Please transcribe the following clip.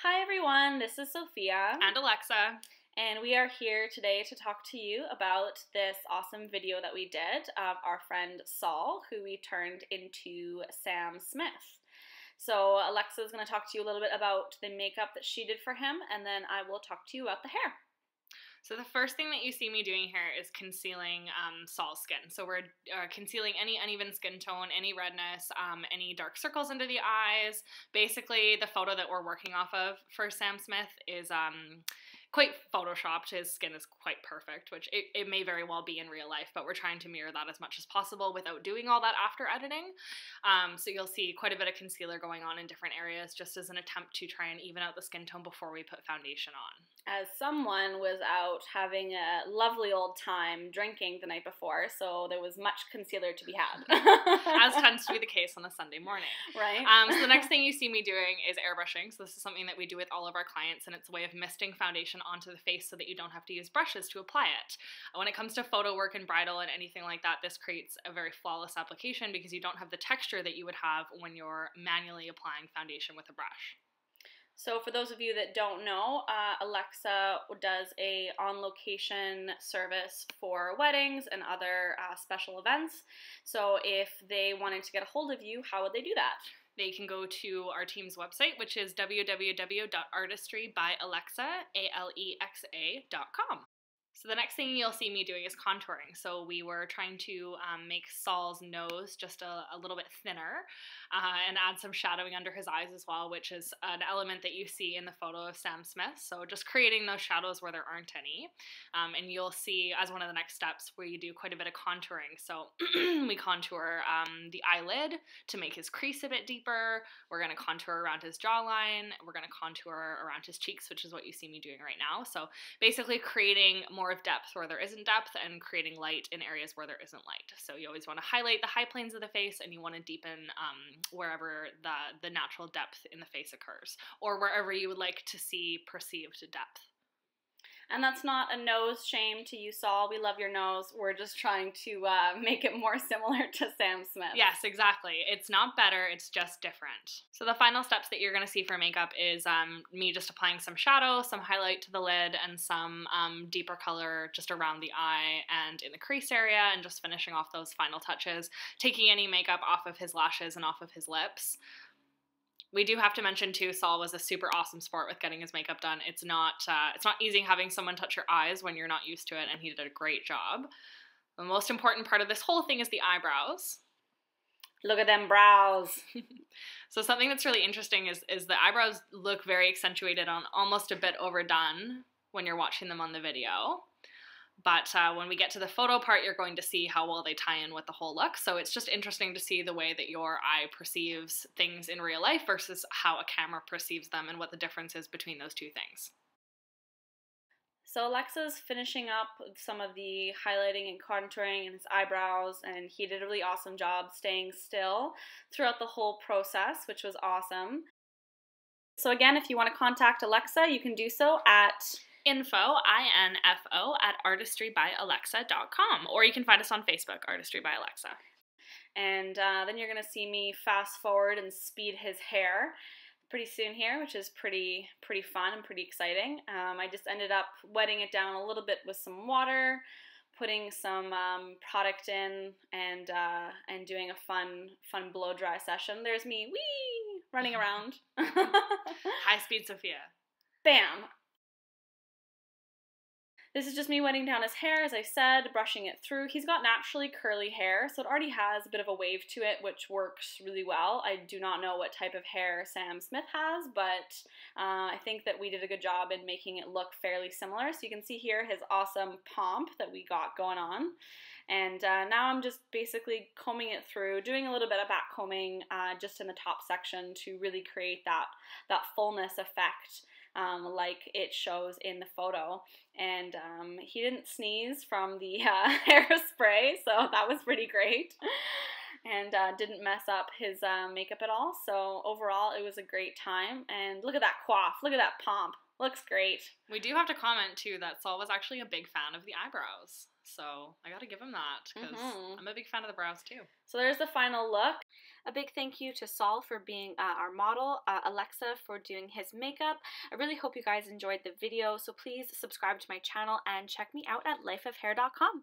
Hi everyone, this is Sophia And Alexa. and we are here today to talk to you about this awesome video that we did of our friend Saul, who we turned into Sam Smith. So Alexa is going to talk to you a little bit about the makeup that she did for him, and then I will talk to you about the hair. So the first thing that you see me doing here is concealing Saul's skin. So we're concealing any uneven skin tone, any redness, any dark circles under the eyes. Basically, the photo that we're working off of for Sam Smith is quite photoshopped. His skin is quite perfect, which it may very well be in real life, but we're trying to mirror that as much as possible without doing all that after editing. So you'll see quite a bit of concealer going on in different areas just as an attempt to try and even out the skin tone before we put foundation on. As someone was out having a lovely old time drinking the night before, so there was much concealer to be had. As tends to be the case on a Sunday morning. Right. So the next thing you see me doing is airbrushing. So this is something that we do with all of our clients, and it's a way of misting foundation onto the face so that you don't have to use brushes to apply it. When it comes to photo work and bridal and anything like that, this creates a very flawless application because you don't have the texture that you would have when you're manually applying foundation with a brush. So for those of you that don't know, Alexa does a on-location service for weddings and other special events. So if they wanted to get a hold of you, how would they do that? They can go to our team's website, which is www.artistrybyalexa.com. So the next thing you'll see me doing is contouring. So we were trying to make Saul's nose just a little bit thinner and add some shadowing under his eyes as well, which is an element that you see in the photo of Sam Smith. So just creating those shadows where there aren't any. And you'll see as one of the next steps we do quite a bit of contouring. So we contour the eyelid to make his crease a bit deeper. We're going to contour around his jawline. We're going to contour around his cheeks, which is what you see me doing right now. So basically creating more of depth where there isn't depth and creating light in areas where there isn't light. So you always want to highlight the high planes of the face, and you want to deepen wherever the natural depth in the face occurs, or wherever you would like to see perceived depth. And that's not a nose shame to you, Saul. We love your nose. We're just trying to make it more similar to Sam Smith. Yes, exactly. It's not better, it's just different. So the final steps that you're going to see for makeup is me just applying some shadow, some highlight to the lid, and some deeper color just around the eye and in the crease area, and just finishing off those final touches, taking any makeup off of his lashes and off of his lips. We do have to mention too, Saul was a super awesome sport with getting his makeup done. It's not easy having someone touch your eyes when you're not used to it, and he did a great job. The most important part of this whole thing is the eyebrows. Look at them brows. So something that's really interesting is the eyebrows look very accentuated on almost a bit overdone when you're watching them on the video. But when we get to the photo part, you're going to see how well they tie in with the whole look. So it's just interesting to see the way that your eye perceives things in real life versus how a camera perceives them and what the difference is between those two things. So Alexa's finishing up some of the highlighting and contouring in his eyebrows, and he did a really awesome job staying still throughout the whole process, which was awesome. So again, if you want to contact Alexa, you can do so at info at artistrybyalexa.com, or you can find us on Facebook, Artistry by Alexa. And then you're going to see me fast forward and speed his hair pretty soon here, which is pretty fun and pretty exciting. I just ended up wetting it down a little bit with some water, putting some product in, and doing a fun blow dry session. There's me, wee, running around. High speed Sophia. Bam. This is just me wetting down his hair, as I said, brushing it through. He's got naturally curly hair, so it already has a bit of a wave to it, which works really well. I do not know what type of hair Sam Smith has, but I think that we did a good job in making it look fairly similar. So you can see here his awesome pomp that we got going on. And now I'm just basically combing it through, doing a little bit of back combing just in the top section to really create that fullness effect. Like it shows in the photo. And he didn't sneeze from the hairspray, so that was pretty great. and didn't mess up his makeup at all. So overall, it was a great time. And look at that coif. Look at that pomp. Looks great. We do have to comment, too, that Saul was actually a big fan of the eyebrows. So I got to give him that, because I'm a big fan of the brows, too. So there's the final look. A big thank you to Saul for being our model, Alexa for doing his makeup. I really hope you guys enjoyed the video, so please subscribe to my channel and check me out at lifeofhair.com.